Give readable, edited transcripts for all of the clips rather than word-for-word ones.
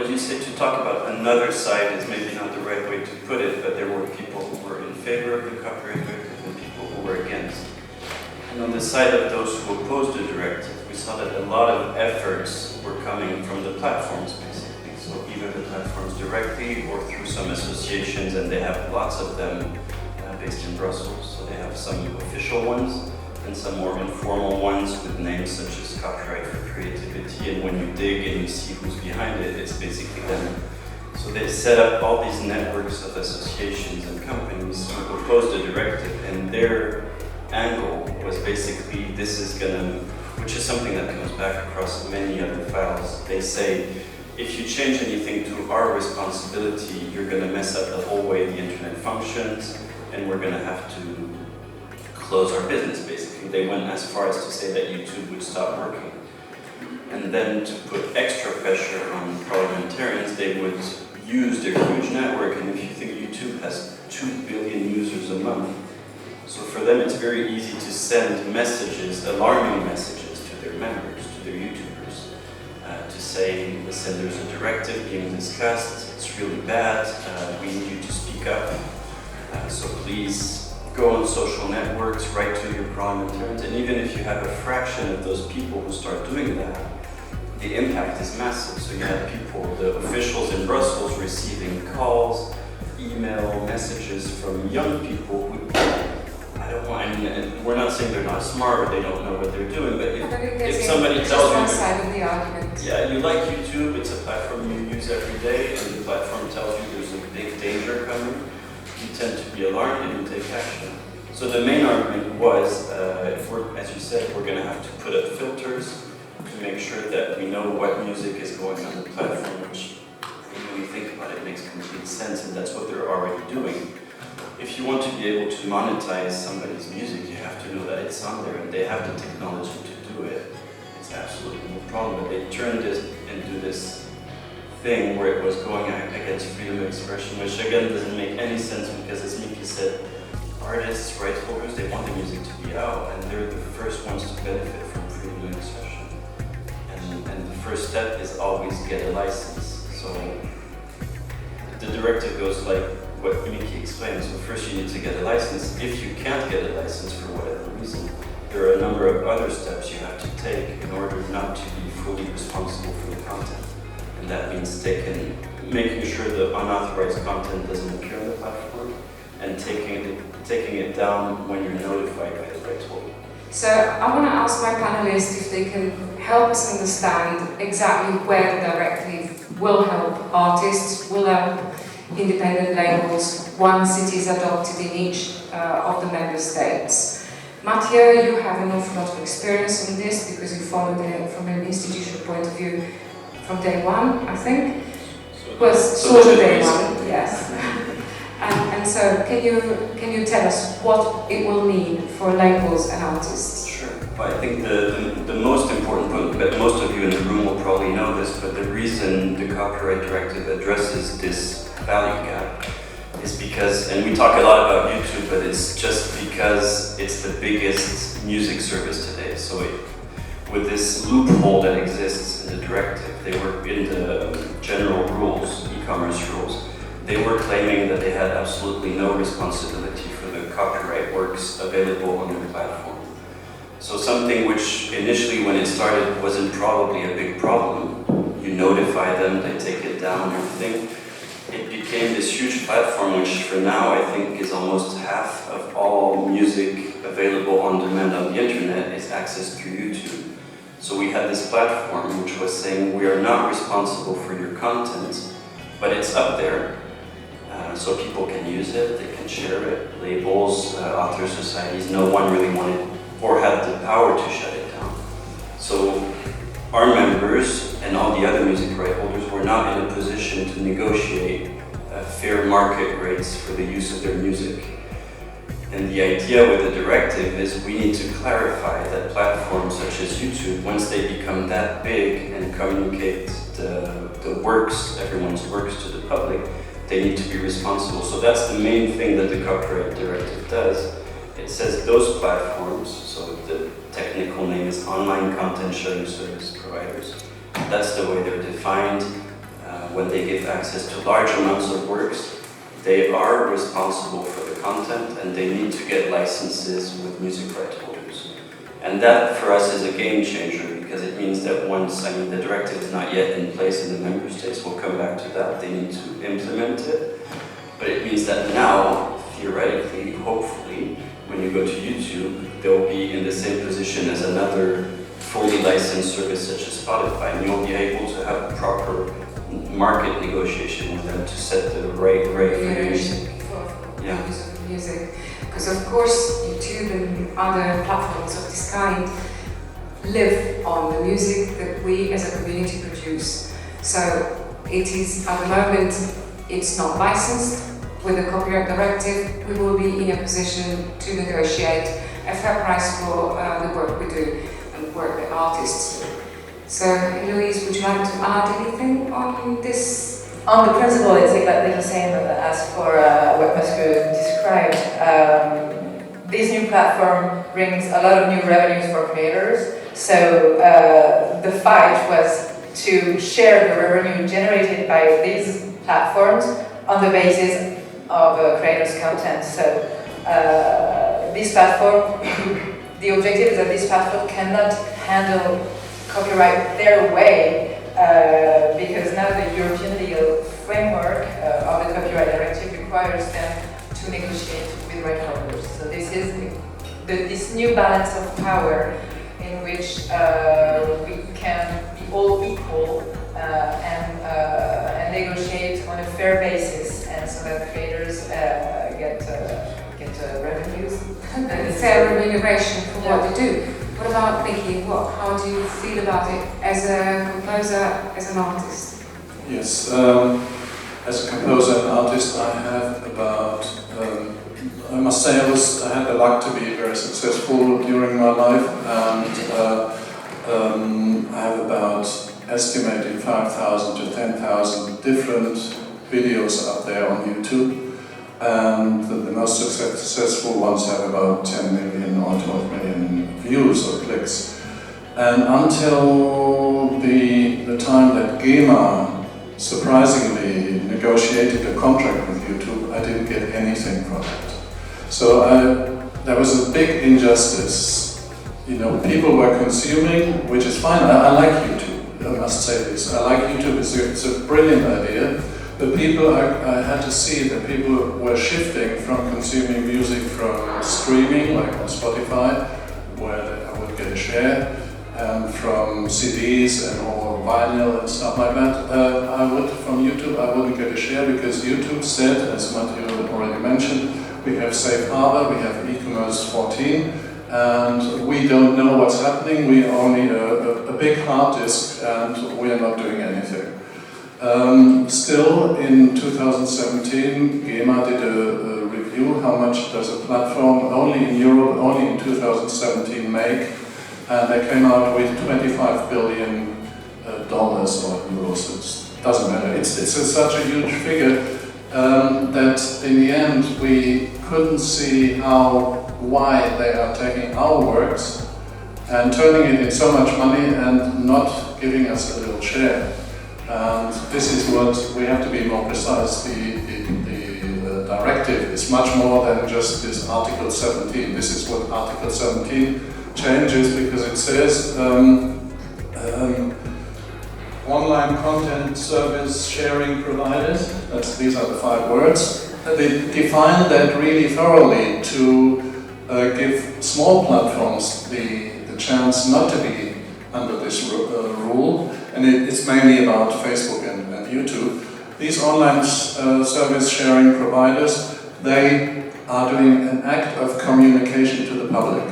Well, you said to talk about another side is maybe not the right way to put it, but there were people who were in favor of the copyright directive and people who were against. And on the side of those who opposed the directive, we saw that a lot of efforts were coming from the platforms, basically. So either the platforms directly or through some associations, and they have lots of them based in Brussels. So they have some official ones and some more informal ones with names such as Copyright for Creativity, and when you dig and you see who's behind it, it's basically them. So they set up all these networks of associations and companies who opposed the directive, and their angle was basically, this is gonna, which is something that comes back across many other files. They say, if you change anything to our responsibility, you're gonna mess up the whole way the internet functions, and we're gonna have to close our business, basically. They went as far as to say that YouTube would stop working. And then to put extra pressure on parliamentarians, they would use their huge network, and if you think YouTube has 2 billion users a month, so for them it's very easy to send messages, alarming messages to their members, to their YouTubers, to say, listen, there's a directive being discussed, it's really bad, we need you to speak up, so please go on social networks, write to your parliamentarians, and even if you have a fraction of those people who start doing that, the impact is massive. So you have people, the officials in Brussels, receiving calls, email messages from young people who, I don't want, and we're not saying they're not smart or they don't know what they're doing, but if somebody tells you, one side of the argument. Yeah, you like YouTube, it's a platform you use every day, and the platform tells you there's a big danger coming, you tend to be alarmed and you take action. So the main argument was, if we're, as you said, we're going to have to put up filters to make sure that we know what music is going on the platform, which when you think about it makes complete sense, and that's what they're already doing. If you want to be able to monetize somebody's music, you have to know that it's on there, and they have the technology to do it. It's absolutely no problem, but they turned this into this thing where it was going against freedom of expression, which again doesn't make any sense because, as Miki said, artists, rights holders, they want the music to be out, and they're the first ones to benefit from freedom of expression. And the first step is always get a license. So the directive goes like what Miki explained. So first you need to get a license. If you can't get a license for whatever reason, there are a number of other steps you have to take in order not to be fully responsible for the content. And that means making sure the unauthorized content doesn't appear on the platform, and taking it down when you're notified by the rights holder. So I want to ask my panelists if they can help us understand exactly where the directive will help artists, will help independent labels once it is adopted in each of the member states. Mathieu, you have an awful lot of experience in this because you followed it from an institutional point of view from day one, I think. Was sort of day one, yes. And so, can you tell us what it will mean for labels and artists? Sure. Well, I think the most important point, but most of you in the room will probably know this, but the reason the Copyright Directive addresses this value gap is because, and we talk a lot about YouTube, but it's just because it's the biggest music service today. So with this loophole that exists in the directive, they were in the general rules, e-commerce rules, they were claiming that they had absolutely no responsibility for the copyright works available on their platform. So something which initially when it started wasn't probably a big problem. You notify them, they take it down, everything. It became this huge platform which for now I think is almost half of all music available on demand on the internet is accessed through YouTube. So we had this platform which was saying we are not responsible for your content, but it's up there. So people can use it, they can share it, labels, author societies, no one really wanted or had the power to shut it down. So our members and all the other music right holders were not in a position to negotiate fair market rates for the use of their music. And the idea with the directive is we need to clarify that platforms such as YouTube, once they become that big and communicate the works, everyone's works to the public, they need to be responsible. So that's the main thing that the Copyright Directive does. It says those platforms, so the technical name is online content sharing service providers. That's the way they're defined. when they give access to large amounts of works, they are responsible for the content and they need to get licenses with music rights holders. And that for us is a game changer because it means that once, the directive is not yet in place in the member states, we'll come back to that, they need to implement it. But it means that now, theoretically, hopefully, when you go to YouTube, they'll be in the same position as another fully licensed service such as Spotify, and you'll be able to have a proper market negotiation with them to set the right rate for music. Yeah. Use of music. Because of course YouTube and other platforms of this kind live on the music that we as a community produce. So it is, at the moment, it's not licensed. With the copyright directive, we will be in a position to negotiate a fair price for the work we do and work that artists do. So, Louise, would you like to add anything on this? On the principle, it's exactly the same as for what Muscu described. This new platform brings a lot of new revenues for creators. So the fight was to share the revenue generated by these platforms on the basis of creators' content. So this platform, the objective is that this platform cannot handle copyright their way because now the European legal framework of the copyright directive requires them to negotiate with right holders. So this is this new balance of power in which we can be all equal and negotiate on a fair basis, and so that creators get revenues. And fair remuneration for what they do. What about Vicky? How do you feel about it as a composer, as an artist? Yes, as a composer and artist, I have about. I must say, I had the luck to be very successful during my life, and I have about estimating 5,000 to 10,000 different videos up there on YouTube. And the most successful ones have about 10 million or 12 million views or clicks. And until the time that GEMA surprisingly negotiated a contract with YouTube, I didn't get anything from it. So there was a big injustice. People were consuming, which is fine. I like YouTube, I must say this. I like YouTube, it's a brilliant idea. But I had to see that people were shifting from consuming music from streaming, like on Spotify, where I would get a share, and from CDs and or vinyl and stuff like that. From YouTube, I wouldn't get a share because YouTube said, as Matthew already mentioned, we have Safe Harbor, we have e-commerce 14, and we don't know what's happening. We only a big hard disk, and we are not doing anything. Still, in 2017, GEMA did a review, how much does a platform, only in Europe, only in 2017 make, and they came out with $25 billion or euros, it doesn't matter. It's such a huge figure that in the end we couldn't see why they are taking our works and turning it in so much money and not giving us a little share. And this is what we have to be more precise. The directive is much more than just this Article 17. This is what Article 17 changes because it says online content service sharing providers. These are the 5 words. They define that really thoroughly to give small platforms the chance not to be under this rule. And it's mainly about Facebook and YouTube. These online service sharing providers, they are doing an act of communication to the public.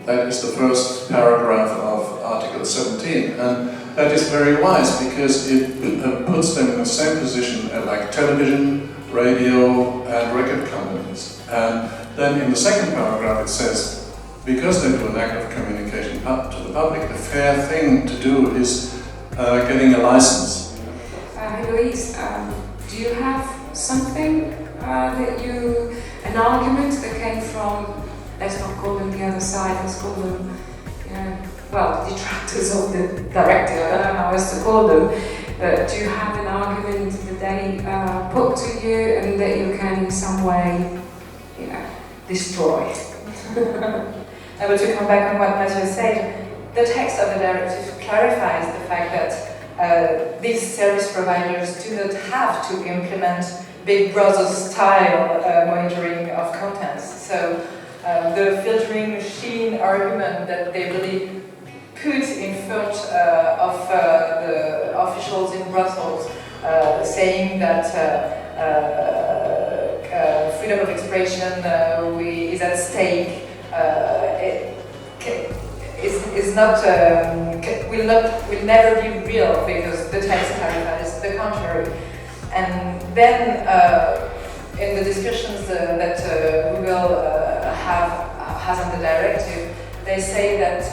That is the first paragraph of Article 17. And that is very wise because it puts them in the same position like television, radio, and record companies. And then in the second paragraph it says, because they do an act of communication to the public, the fair thing to do is getting a license. Louise, do you have something an argument that came from, let's not call them the other side, let's call them, detractors of the directive, I don't know how else to call them. But do you have an argument that they put to you and that you can in some way, destroy? But to come back on what Mathieu said, the text of the directive clarifies the fact that these service providers do not have to implement Big Brother style monitoring of contents. So the filtering machine argument that they really put in front of the officials in Brussels, saying that freedom of expression is at stake, will never be real, because the text clarifies the contrary. And then in the discussions that Google has on the directive, they say that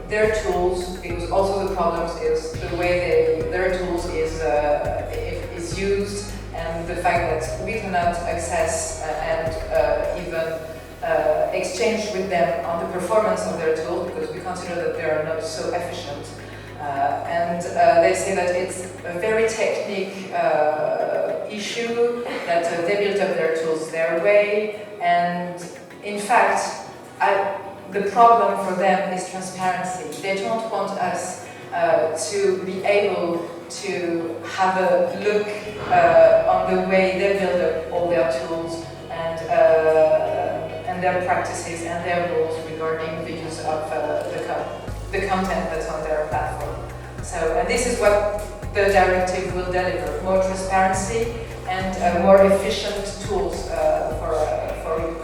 their tools, because also the problems is the way their tools is used, and the fact that we cannot access and even exchange with them on the performance of their tools, because we consider that they are not so efficient. And they say that it's a very technical issue, that they built up their tools their way, and in fact, the problem for them is transparency. They don't want us to be able to have a look on the way they build up all their tools and their practices and their rules regarding the use of the content that's on their platform. So, and this is what the directive will deliver: more transparency and more efficient tools for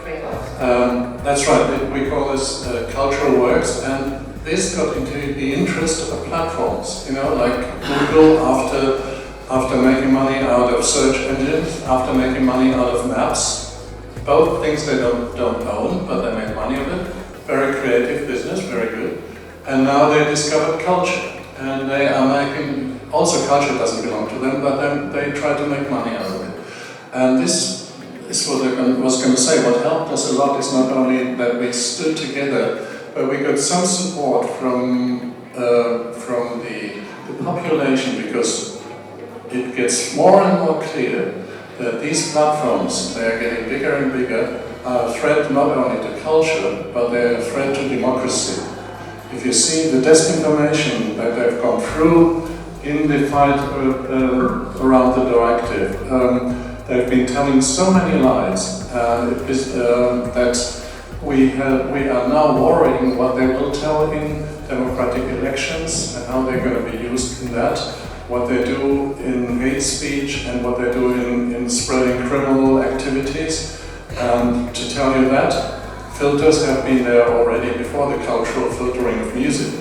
creators. That's right, we call this cultural works, and this got into the interest of platforms, like Google after making money out of search engines, after making money out of maps. Both things they don't own, but they make money of it. Very creative business, very good. And now they discovered culture, and they are making, also culture doesn't belong to them, but then they try to make money out of it. And this is what I was going to say. What helped us a lot is not only that we stood together, but we got some support from the population, because it gets more and more clear that these platforms, they are getting bigger and bigger, are a threat not only to culture, but they're a threat to democracy. If you see the disinformation that they've gone through in the fight around the directive, they've been telling so many lies that we are now worrying what they will tell in democratic elections and how they're going to be used in that, what they do in hate speech and what they do in spreading criminal activities. And to tell you that, filters have been there already before the cultural filtering of music.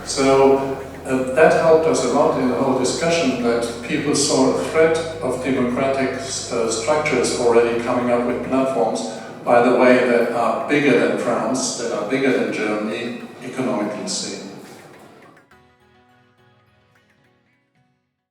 So that helped us a lot in the whole discussion, that people saw a threat of democratic structures already coming up with platforms, by the way, that are bigger than France, that are bigger than Germany, economically speaking.